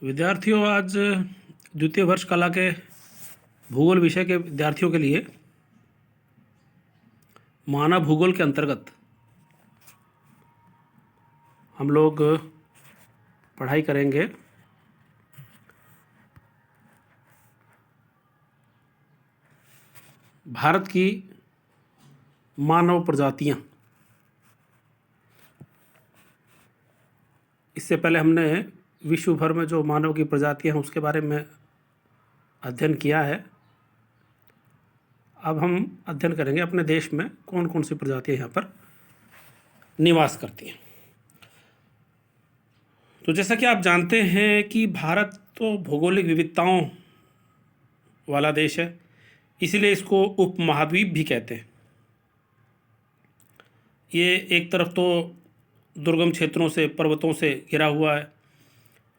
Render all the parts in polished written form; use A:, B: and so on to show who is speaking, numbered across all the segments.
A: विद्यार्थियों, आज द्वितीय वर्ष कला के भूगोल विषय के विद्यार्थियों के लिए मानव भूगोल के अंतर्गत हम लोग पढ़ाई करेंगे भारत की मानव प्रजातियां। इससे पहले हमने विश्व भर में जो मानव की प्रजातियां हैं उसके बारे में अध्ययन किया है। अब हम अध्ययन करेंगे अपने देश में कौन कौन सी प्रजातियां यहाँ पर निवास करती हैं। तो जैसा कि आप जानते हैं कि भारत तो भौगोलिक विविधताओं वाला देश है, इसलिए इसको उपमहाद्वीप भी कहते हैं। ये एक तरफ तो दुर्गम क्षेत्रों से, पर्वतों से घिरा हुआ है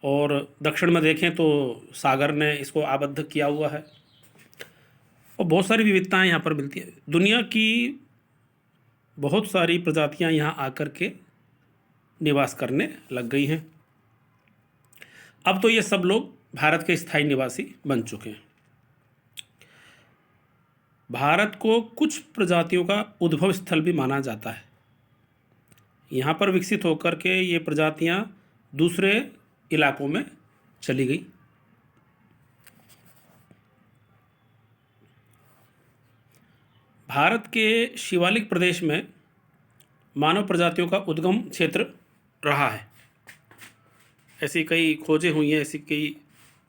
A: और दक्षिण में देखें तो सागर ने इसको आबद्ध किया हुआ है और बहुत सारी विविधताएं यहाँ पर मिलती है। दुनिया की बहुत सारी प्रजातियां यहाँ आकर के निवास करने लग गई हैं। अब तो ये सब लोग भारत के स्थायी निवासी बन चुके हैं। भारत को कुछ प्रजातियों का उद्भव स्थल भी माना जाता है। यहाँ पर विकसित होकर के ये प्रजातियाँ दूसरे इलाकों में चली गई। भारत के शिवालिक प्रदेश में मानव प्रजातियों का उद्गम क्षेत्र रहा है। ऐसी कई खोजें हुई हैं, ऐसी कई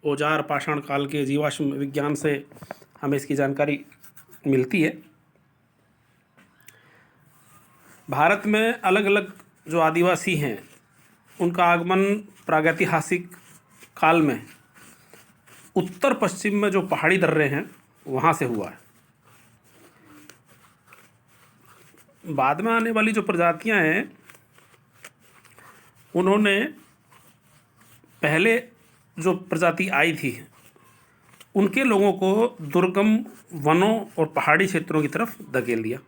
A: औजार पाषाण काल के जीवाश्म विज्ञान से हमें इसकी जानकारी मिलती है। भारत में अलग अलग जो आदिवासी हैं उनका आगमन प्रागैतिहासिक काल में उत्तर पश्चिम में जो पहाड़ी दर्रे हैं वहाँ से हुआ है। बाद में आने वाली जो प्रजातियां हैं उन्होंने पहले जो प्रजाति आई थी उनके लोगों को दुर्गम वनों और पहाड़ी क्षेत्रों की तरफ धकेल दिया।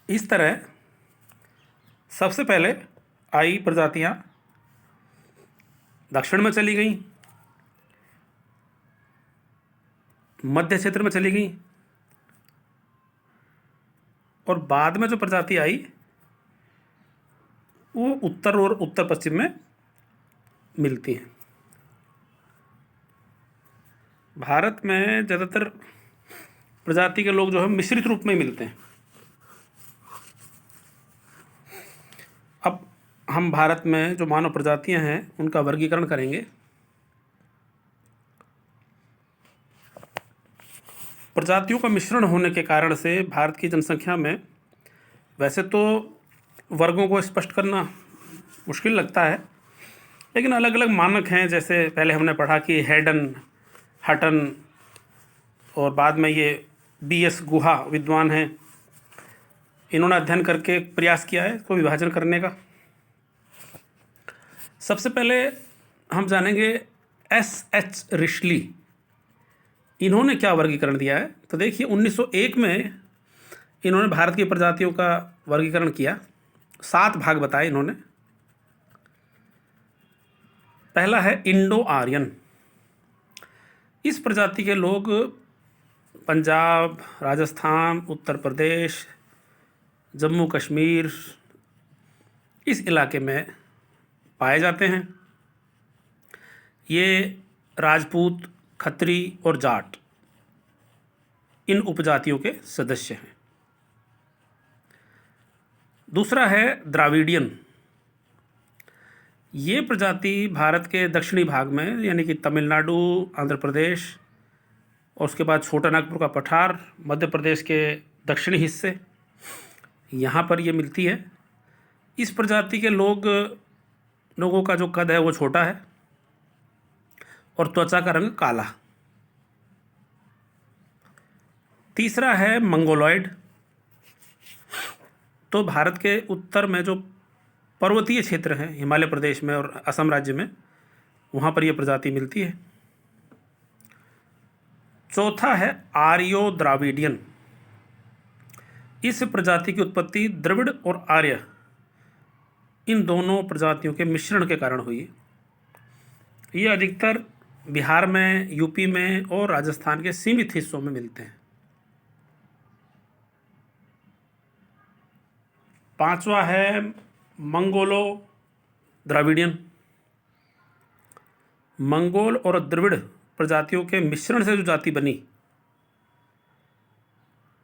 A: इस तरह सबसे पहले आई प्रजातियां दक्षिण में चली गईं, मध्य क्षेत्र में चली गई और बाद में जो प्रजाति आई वो उत्तर और उत्तर पश्चिम में मिलती हैं। भारत में ज़्यादातर प्रजाति के लोग जो है मिश्रित रूप में मिलते हैं। अब हम भारत में जो मानव प्रजातियां हैं उनका वर्गीकरण करेंगे। प्रजातियों का मिश्रण होने के कारण से भारत की जनसंख्या में वैसे तो वर्गों को स्पष्ट करना मुश्किल लगता है, लेकिन अलग अलग मानक हैं। जैसे पहले हमने पढ़ा कि हेडन, हटन और बाद में ये BS गुहा विद्वान हैं, इन्होंने अध्ययन करके प्रयास किया है इसको विभाजन करने का। सबसे पहले हम जानेंगे SH रिशली, इन्होंने क्या वर्गीकरण दिया है। तो देखिए 1901 में इन्होंने भारत की प्रजातियों का वर्गीकरण किया। 7 भाग बताए इन्होंने। पहला है इंडो आर्यन। इस प्रजाति के लोग पंजाब, राजस्थान, उत्तर प्रदेश, जम्मू कश्मीर इस इलाके में पाए जाते हैं। ये राजपूत, खत्री और जाट इन उपजातियों के सदस्य हैं। दूसरा है द्राविडियन। ये प्रजाति भारत के दक्षिणी भाग में यानी कि तमिलनाडु, आंध्र प्रदेश और उसके बाद छोटा नागपुर का पठार, मध्य प्रदेश के दक्षिणी हिस्से, यहाँ पर ये मिलती है। इस प्रजाति के लोगों का जो कद है वो छोटा है और त्वचा का रंग काला। तीसरा है मंगोलॉयड। तो भारत के उत्तर में जो पर्वतीय क्षेत्र हैं, हिमालय प्रदेश में और असम राज्य में, वहाँ पर यह प्रजाति मिलती है। चौथा है आर्यो द्राविडियन। इस प्रजाति की उत्पत्ति द्रविड़ और आर्य इन दोनों प्रजातियों के मिश्रण के कारण हुई है। ये अधिकतर बिहार में, यूपी में और राजस्थान के सीमित हिस्सों में मिलते हैं। पांचवा है मंगोलो द्रविडियन। मंगोल और द्रविड़ प्रजातियों के मिश्रण से जो जाति बनी,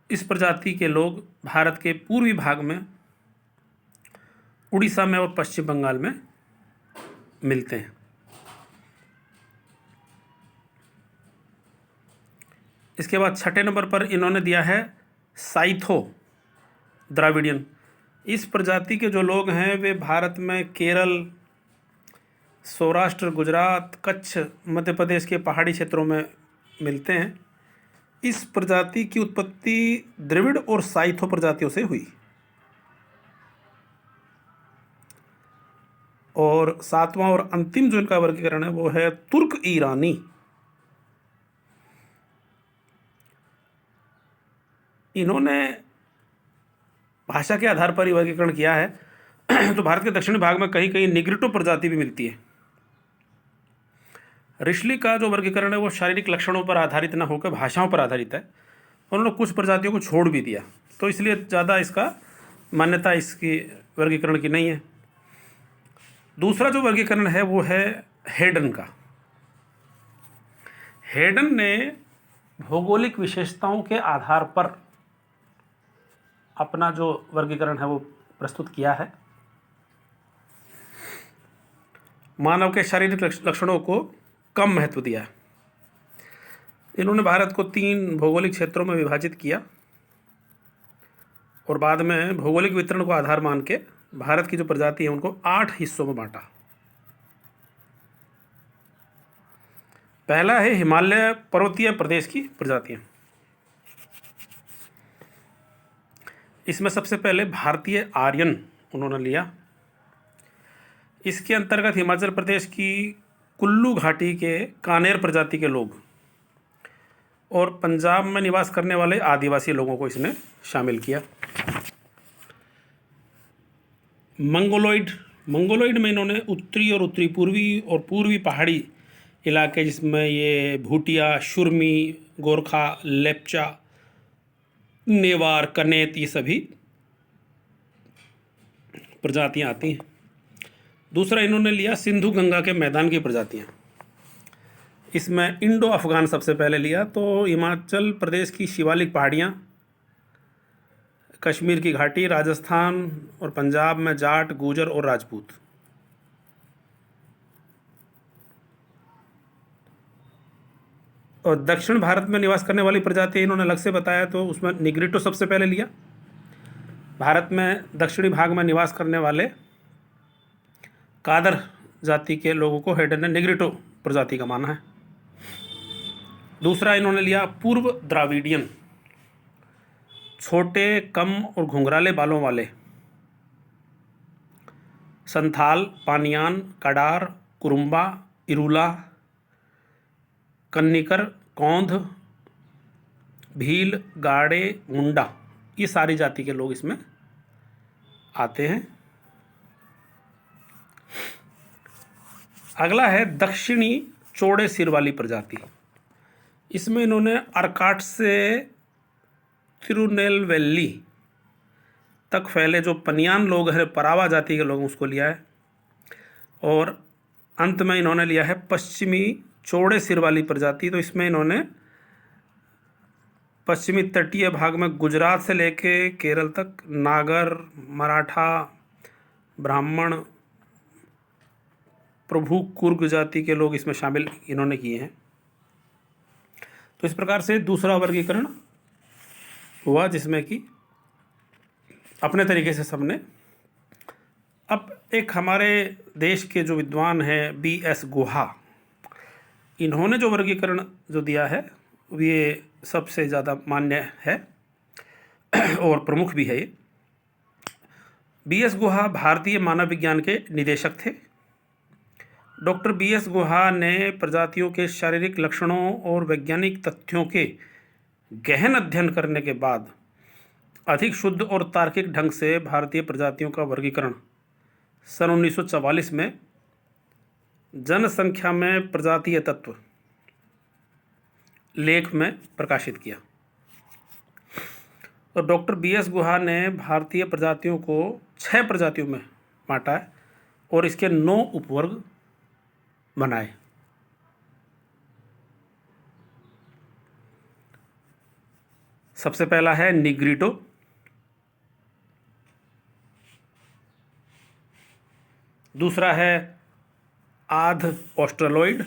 A: इस प्रजाति के लोग भारत के पूर्वी भाग में, उड़ीसा में और पश्चिम बंगाल में मिलते हैं। इसके बाद छठे नंबर पर इन्होंने दिया है साइथो द्राविडियन। इस प्रजाति के जो लोग हैं वे भारत में केरल, सौराष्ट्र, गुजरात, कच्छ, मध्य प्रदेश के पहाड़ी क्षेत्रों में मिलते हैं। इस प्रजाति की उत्पत्ति द्रविड़ और साइथो प्रजातियों से हुई। और सातवां और अंतिम जो इनका वर्गीकरण है वो है तुर्क ईरानी। इन्होंने भाषा के आधार पर ही वर्गीकरण किया है। तो भारत के दक्षिणी भाग में कहीं कहीं निग्रिटो प्रजाति भी मिलती है। रिश्ली का जो वर्गीकरण है वो शारीरिक लक्षणों पर आधारित न होकर भाषाओं पर आधारित है। उन्होंने कुछ प्रजातियों को छोड़ भी दिया, तो इसलिए ज़्यादा इसका मान्यता इसकी वर्गीकरण की नहीं है। दूसरा जो वर्गीकरण है वो है हेडन का। हेडन ने भौगोलिक विशेषताओं के आधार पर अपना जो वर्गीकरण है वो प्रस्तुत किया है। मानव के शारीरिक लक्षणों को कम महत्व दिया है। इन्होंने भारत को 3 भौगोलिक क्षेत्रों में विभाजित किया और बाद में भौगोलिक वितरण को आधार मान के भारत की जो प्रजाति है उनको 8 हिस्सों में बांटा। पहला है हिमालय पर्वतीय प्रदेश की प्रजातियां। इसमें सबसे पहले भारतीय आर्यन उन्होंने लिया। इसके अंतर्गत हिमाचल प्रदेश की कुल्लू घाटी के कानेर प्रजाति के लोग और पंजाब में निवास करने वाले आदिवासी लोगों को इसने शामिल किया। मंगोलॉइड में इन्होंने उत्तरी और उत्तरी पूर्वी और पूर्वी पहाड़ी इलाके, जिसमें ये भूटिया, शुरमी, गोरखा, लेप्चा, नेवार, कनेत, ये सभी प्रजातियां आती हैं। दूसरा इन्होंने लिया सिंधु गंगा के मैदान की प्रजातियां। इसमें इंडो अफगान सबसे पहले लिया, तो हिमाचल प्रदेश की शिवालिक पहाड़ियां, कश्मीर की घाटी, राजस्थान और पंजाब में जाट, गुर्जर और राजपूत। और दक्षिण भारत में निवास करने वाली प्रजाति इन्होंने अलग से बताया, तो उसमें निग्रिटो सबसे पहले लिया। भारत में दक्षिणी भाग में निवास करने वाले कादर जाति के लोगों को हेडन ने निग्रिटो प्रजाति का माना है। दूसरा इन्होंने लिया पूर्व द्राविडियन, छोटे, कम और घुंघराले बालों वाले संथाल, पानियान, कडार, कुरुम्बा, इरूला, कन्निकर, कौंध, भील, गाड़े, मुंडा, ये सारी जाति के लोग इसमें आते हैं। अगला है दक्षिणी चौड़े सिर वाली प्रजाति। इसमें इन्होंने अर्काट से तिरुनेलवेली तक फैले जो पनियान लोग हैं, परावा जाति के लोग, उसको लिया है। और अंत में इन्होंने लिया है पश्चिमी चौड़े सिर वाली प्रजाति। तो इसमें इन्होंने पश्चिमी तटीय भाग में गुजरात से लेके केरल तक नागर, मराठा, ब्राह्मण, प्रभु कुर्ग जाति के लोग इसमें शामिल इन्होंने किए हैं। तो इस प्रकार से दूसरा वर्गीकरण हुआ, जिसमें कि अपने तरीके से सबने। अब एक हमारे देश के जो विद्वान हैं B.S. गुहा, इन्होंने जो वर्गीकरण जो दिया है ये सबसे ज़्यादा मान्य है और प्रमुख भी है। ये B.S. गुहा भारतीय मानव विज्ञान के निदेशक थे। Doctor B.S. गुहा ने प्रजातियों के शारीरिक लक्षणों और वैज्ञानिक तथ्यों के गहन अध्ययन करने के बाद अधिक शुद्ध और तार्किक ढंग से भारतीय प्रजातियों का वर्गीकरण सन 1944 में जनसंख्या में प्रजातीय तत्व लेख में प्रकाशित किया। तो डॉक्टर बी.एस. गुहा ने भारतीय प्रजातियों को 6 प्रजातियों में बांटा है और इसके 9 उपवर्ग बनाए। सबसे पहला है निग्रिटो, दूसरा है आध ऑस्ट्रेलोइड,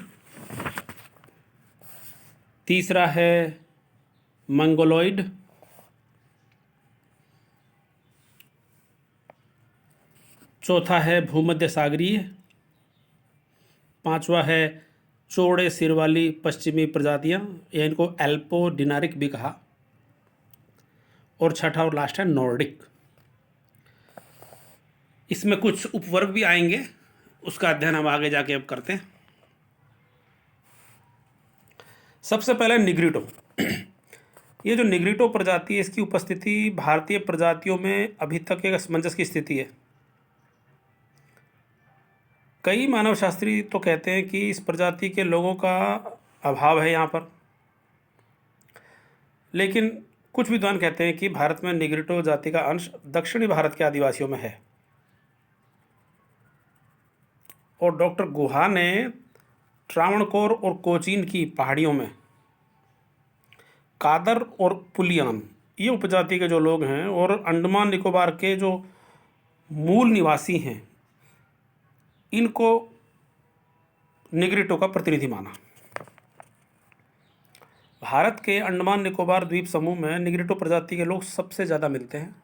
A: तीसरा है मंगोलॉइड, चौथा है भूमध्य सागरीय, पांचवा है चौड़े सिर वाली पश्चिमी प्रजातियां, या इनको एल्पोडिनारिक भी कहा, और छठा और लास्ट है नॉर्डिक। इसमें कुछ उपवर्ग भी आएंगे, उसका अध्ययन हम आगे जाके अब करते हैं। सबसे पहले निग्रिटो। ये जो निग्रिटो प्रजाति है, इसकी उपस्थिति भारतीय प्रजातियों में अभी तक एक असमंजस की स्थिति है। कई मानवशास्त्री तो कहते हैं कि इस प्रजाति के लोगों का अभाव है यहाँ पर, लेकिन कुछ विद्वान कहते हैं कि भारत में निग्रिटो जाति का अंश दक्षिणी भारत के आदिवासियों में है। और डॉक्टर गुहा ने त्रावणकोर और कोचीन की पहाड़ियों में कादर और पुलियान, ये उपजाति के जो लोग हैं, और अंडमान निकोबार के जो मूल निवासी हैं, इनको निग्रिटो का प्रतिनिधि माना। भारत के अंडमान निकोबार द्वीप समूह में निग्रिटो प्रजाति के लोग सबसे ज़्यादा मिलते हैं,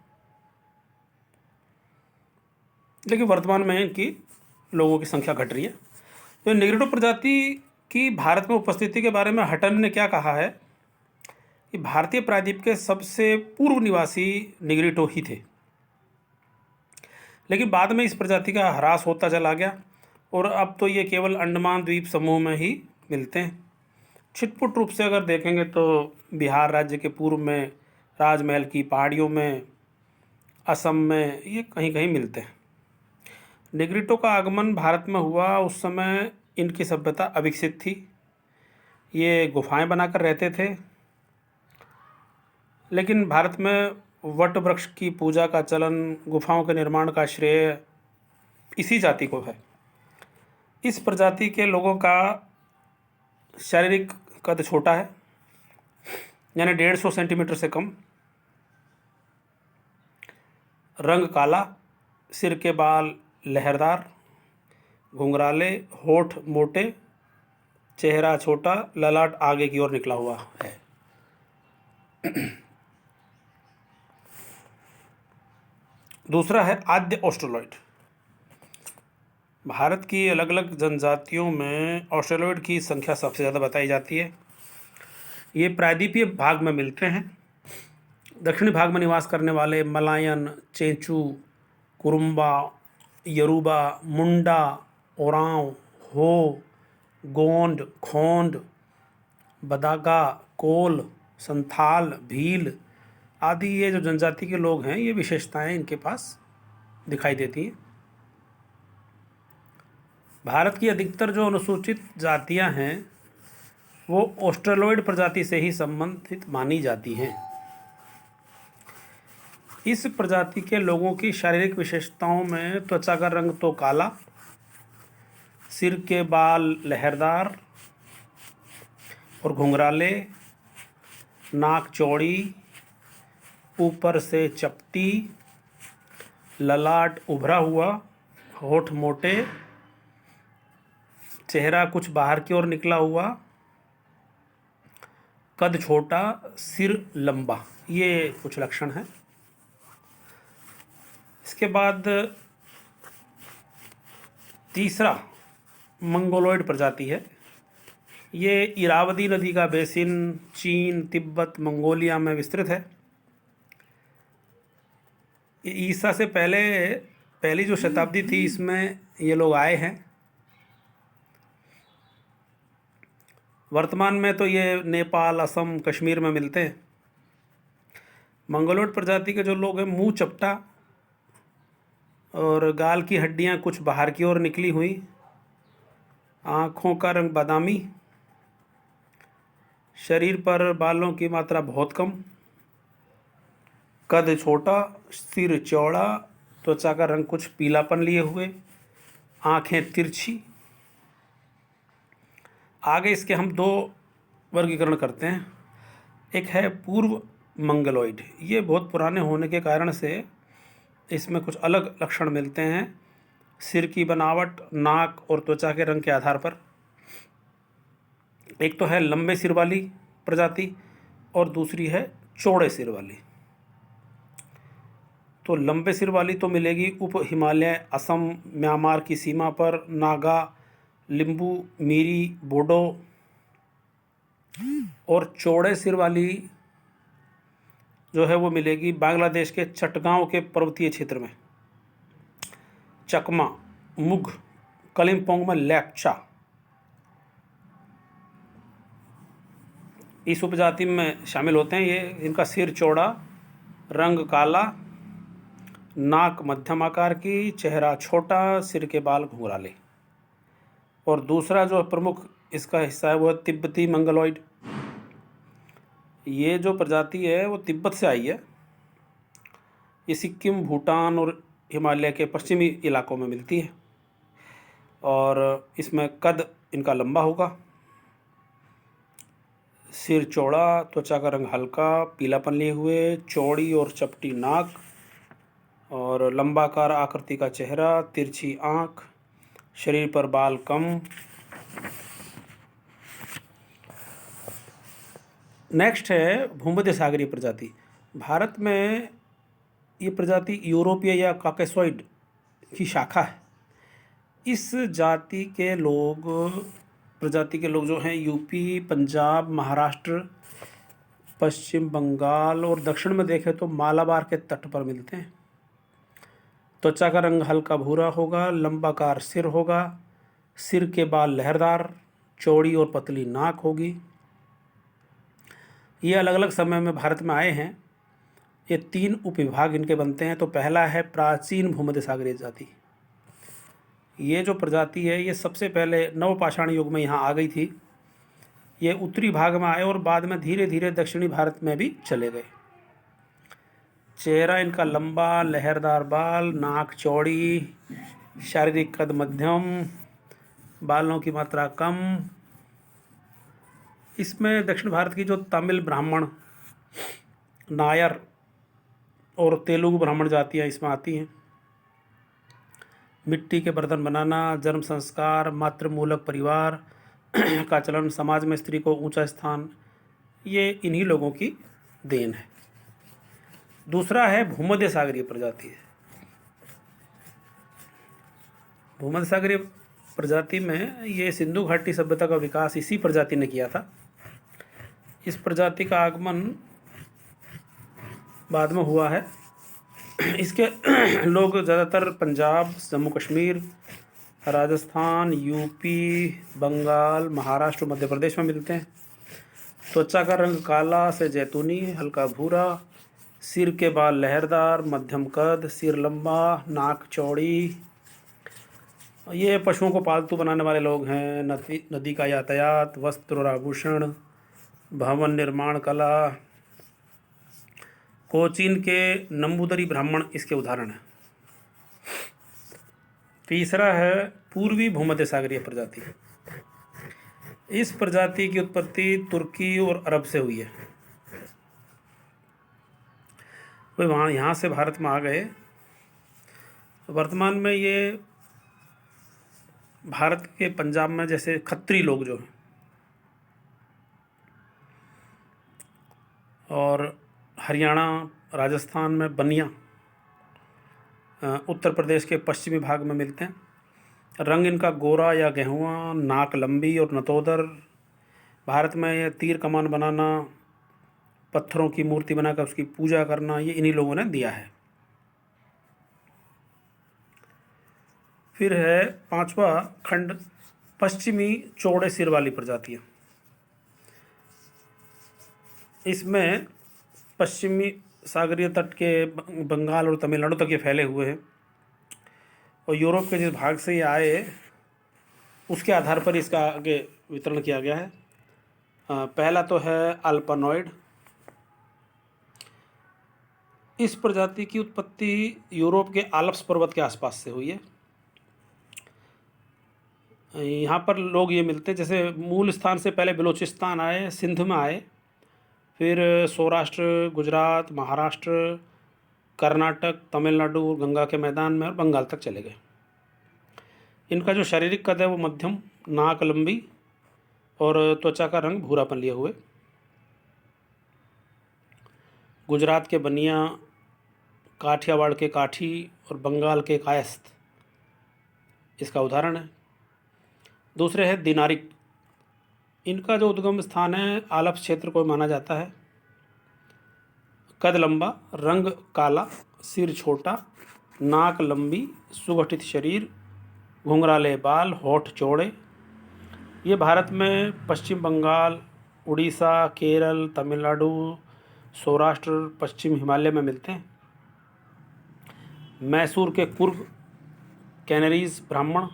A: लेकिन वर्तमान में इनकी लोगों की संख्या घट रही है। तो निग्रिटो प्रजाति की भारत में उपस्थिति के बारे में हटन ने क्या कहा है कि भारतीय प्रायद्वीप के सबसे पूर्व निवासी निग्रिटो ही थे, लेकिन बाद में इस प्रजाति का ह्रास होता चला गया और अब तो ये केवल अंडमान द्वीप समूह में ही मिलते हैं। छिटपुट रूप से अगर देखेंगे तो बिहार राज्य के पूर्व में राजमहल की पहाड़ियों में, असम में, ये कहीं कहीं मिलते हैं। निग्रिटो का आगमन भारत में हुआ उस समय इनकी सभ्यता अविकसित थी। ये गुफाएं बनाकर रहते थे, लेकिन भारत में वट वृक्ष की पूजा का चलन, गुफाओं के निर्माण का श्रेय इसी जाति को है। इस प्रजाति के लोगों का शारीरिक कद छोटा है, यानी 150 सेंटीमीटर से कम, रंग काला, सिर के बाल लहरदार, घुंघराले, होठ मोटे, चेहरा छोटा, ललाट आगे की ओर निकला हुआ है। दूसरा है आद्य ऑस्ट्रेलॉइड। भारत की अलग अलग जनजातियों में ऑस्ट्रेलॉइड की संख्या सबसे ज़्यादा बताई जाती है। ये प्रायद्वीपीय भाग में मिलते हैं। दक्षिणी भाग में निवास करने वाले मलायन, चेंचू, कुरुम्बा, यरूबा, मुंडा, ओरांव, हो, गोंड, खोंड, बदागा, कोल, संथाल, भील आदि ये जो जनजाति के लोग हैं, ये विशेषताएं इनके पास दिखाई देती हैं। भारत की अधिकतर जो अनुसूचित जातियां हैं वो ऑस्ट्रेलॉइड प्रजाति से ही संबंधित मानी जाती हैं। इस प्रजाति के लोगों की शारीरिक विशेषताओं में त्वचा का रंग तो काला, सिर के बाल लहरदार और घुंघराले, नाक चौड़ी, ऊपर से चपटी, ललाट उभरा हुआ, होठ मोटे, चेहरा कुछ बाहर की ओर निकला हुआ, कद छोटा, सिर लंबा, ये कुछ लक्षण हैं। इसके बाद तीसरा मंगोलॉइड प्रजाति है। ये इरावदी नदी का बेसिन चीन, तिब्बत, मंगोलिया में विस्तृत है। ये ईसा से पहली जो शताब्दी थी, इसमें ये लोग आए हैं। वर्तमान में तो ये नेपाल, असम, कश्मीर में मिलते हैं। मंगोलॉइड प्रजाति के जो लोग हैं, मुंह चपटा और गाल की हड्डियां कुछ बाहर की ओर निकली हुई, आँखों का रंग बादामी, शरीर पर बालों की मात्रा बहुत कम, कद छोटा, सिर चौड़ा, त्वचा का रंग कुछ पीलापन लिए हुए, आँखें तिरछी। आगे इसके हम दो वर्गीकरण करते हैं। एक है पूर्व मंगलोइड। ये बहुत पुराने होने के कारण से इसमें कुछ अलग लक्षण मिलते हैं सिर की बनावट, नाक और त्वचा के रंग के आधार पर। एक तो है लंबे सिर वाली प्रजाति और दूसरी है चौड़े सिर वाली। तो लंबे सिर वाली तो मिलेगी उप हिमालय, असम, म्यांमार की सीमा पर, नागा, लिम्बू, मीरी, बोडो। और चौड़े सिर वाली जो है वो मिलेगी बांग्लादेश के चटगांव के पर्वतीय क्षेत्र में, चकमा, मुग, कलिम्पोंग में लेप्चा। इस उपजाति में शामिल होते हैं ये। इनका सिर चौड़ा, रंग काला, नाक मध्यम आकार की, चेहरा छोटा, सिर के बाल घुंघराले। और दूसरा जो प्रमुख इसका हिस्सा है वो है तिब्बती मंगलोइड। ये जो प्रजाति है वो तिब्बत से आई है। ये सिक्किम, भूटान और हिमालय के पश्चिमी इलाकों में मिलती है और इसमें कद इनका लंबा होगा, सिर चौड़ा, त्वचा का रंग हल्का पीलापन लिए हुए, चौड़ी और चपटी नाक और लंबाकार आकृति का चेहरा, तिरछी आँख, शरीर पर बाल कम। नेक्स्ट है भूमध्य सागरीय प्रजाति। भारत में ये प्रजाति यूरोपीय या काकेसॉइड की शाखा है। इस प्रजाति के लोग जो हैं यूपी, पंजाब, महाराष्ट्र, पश्चिम बंगाल और दक्षिण में देखें तो मालाबार के तट पर मिलते हैं। त्वचा का रंग हल्का भूरा होगा, लंबाकार सिर होगा, सिर के बाल लहरदार, चौड़ी और पतली नाक होगी। ये अलग अलग समय में भारत में आए हैं। ये 3 उपविभाग इनके बनते हैं। तो पहला है प्राचीन भूमध्य सागरीय जाति। ये जो प्रजाति है ये सबसे पहले नवपाषाण युग में यहाँ आ गई थी। ये उत्तरी भाग में आए और बाद में धीरे धीरे दक्षिणी भारत में भी चले गए। चेहरा इनका लंबा, लहरदार बाल, नाक चौड़ी, शारीरिक कद मध्यम, बालों की मात्रा कम। इसमें दक्षिण भारत की जो तमिल ब्राह्मण, नायर और तेलुगु ब्राह्मण जातियाँ इसमें आती हैं। मिट्टी के बर्तन बनाना, जन्म संस्कार, मातृमूलक परिवार का चलन, समाज में स्त्री को ऊंचा स्थान, ये इन्हीं लोगों की देन है। दूसरा है भूमध्य सागरीय प्रजाति। भूमध्य सागरीय प्रजाति में ये सिंधु घाटी सभ्यता का विकास इसी प्रजाति ने किया था। इस प्रजाति का आगमन बाद में हुआ है। इसके लोग ज़्यादातर पंजाब, जम्मू कश्मीर, राजस्थान, यूपी, बंगाल, महाराष्ट्र, मध्य प्रदेश में मिलते हैं। त्वचा का रंग काला से जैतूनी, हल्का भूरा, सिर के बाल लहरदार, मध्यम कद, सिर लंबा, नाक चौड़ी। ये पशुओं को पालतू बनाने वाले लोग हैं। नदी का यातायात, वस्त्र और आभूषण, भवन निर्माण कला। कोचीन के नंबूदरी ब्राह्मण इसके उदाहरण हैं। तीसरा है पूर्वी भूमध्य सागरीय प्रजाति। इस प्रजाति की उत्पत्ति तुर्की और अरब से हुई है। वे वहाँ यहाँ से भारत में आ गए। वर्तमान में ये भारत के पंजाब में जैसे खत्री लोग जो हैं और हरियाणा, राजस्थान में बनिया, उत्तर प्रदेश के पश्चिमी भाग में मिलते हैं। रंग इनका गोरा या गेहुआ, नाक लंबी और नतोदर। भारत में ये तीर कमान बनाना, पत्थरों की मूर्ति बनाकर उसकी पूजा करना, ये इन्हीं लोगों ने दिया है। फिर है 5वां खंड पश्चिमी चौड़े सिर वाली प्रजातियाँ। इसमें पश्चिमी सागरीय तट के बंगाल और तमिलनाडु तक ये फैले हुए हैं। और यूरोप के जिस भाग से ये आए उसके आधार पर इसका आगे वितरण किया गया है। पहला तो है अल्पानॉइड। इस प्रजाति की उत्पत्ति यूरोप के आल्प्स पर्वत के आसपास से हुई है। यहाँ पर लोग ये मिलते हैं, जैसे मूल स्थान से पहले बलूचिस्तान आए, सिंध में आए, फिर सौराष्ट्र, गुजरात, महाराष्ट्र, कर्नाटक, तमिलनाडु, गंगा के मैदान में और बंगाल तक चले गए। इनका जो शारीरिक कद है वो मध्यम, नाक लंबी और त्वचा का रंग भूरापन लिए हुए। गुजरात के बनिया, काठियावाड़ के काठी और बंगाल के कायस्थ इसका उदाहरण है। दूसरे है दिनारिक। इनका जो उद्गम स्थान है आलप्स क्षेत्र को माना जाता है। कद लंबा, रंग काला, सिर छोटा, नाक लंबी, सुगठित शरीर, घुंघराले बाल, होठ चौड़े। ये भारत में पश्चिम बंगाल, उड़ीसा, केरल, तमिलनाडु, सौराष्ट्र, पश्चिम हिमालय में मिलते हैं। मैसूर के कुर्ग, कैनरीज ब्राह्मण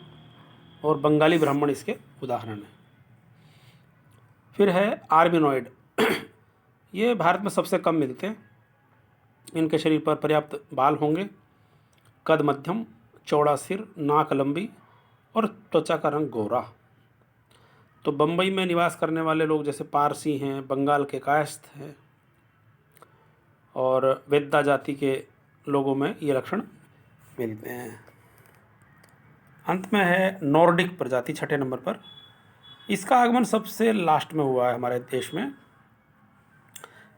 A: और बंगाली ब्राह्मण इसके उदाहरण हैं। फिर है आर्बिनॉइड। ये भारत में सबसे कम मिलते हैं। इनके शरीर पर पर्याप्त बाल होंगे, कद मध्यम, चौड़ा सिर, नाक लंबी और त्वचा का रंग गोरा। तो बम्बई में निवास करने वाले लोग जैसे पारसी हैं, बंगाल के कायस्थ हैं और वेद्दा जाति के लोगों में ये लक्षण मिलते हैं। अंत में है नॉर्डिक प्रजाति, छठे नंबर पर। इसका आगमन सबसे लास्ट में हुआ है हमारे देश में।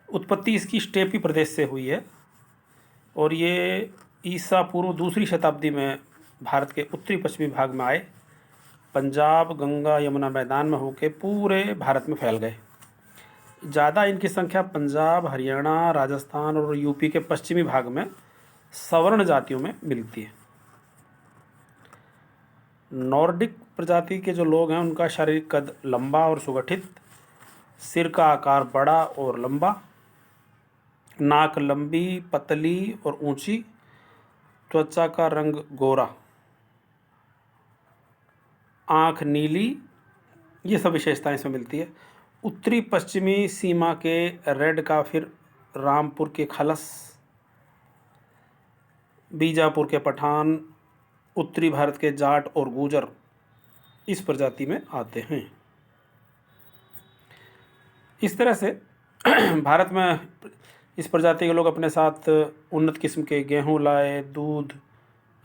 A: उत्पत्ति इसकी स्टेपी प्रदेश से हुई है और ये ईसा पूर्व दूसरी शताब्दी में भारत के उत्तरी पश्चिमी भाग में आए, पंजाब, गंगा, यमुना मैदान में होकर पूरे भारत में फैल गए। ज़्यादा इनकी संख्या पंजाब, हरियाणा, राजस्थान और यूपी के पश्चिमी भाग में सवर्ण जातियों में मिलती है। नॉर्डिक प्रजाति के जो लोग हैं उनका शारीरिक कद लंबा और सुगठित, सिर का आकार बड़ा और लंबा, नाक लंबी, पतली और ऊंची, त्वचा का रंग गोरा, आँख नीली, ये सब विशेषताएं इसमें मिलती है। उत्तरी पश्चिमी सीमा के रेड का, फिर रामपुर के खलस, बीजापुर के पठान, उत्तरी भारत के जाट और गुर्जर इस प्रजाति में आते हैं। इस तरह से भारत में इस प्रजाति के लोग अपने साथ उन्नत किस्म के गेहूं लाए, दूध,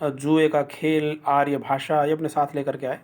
A: जुए का खेल, आर्य भाषा ये अपने साथ लेकर के आए।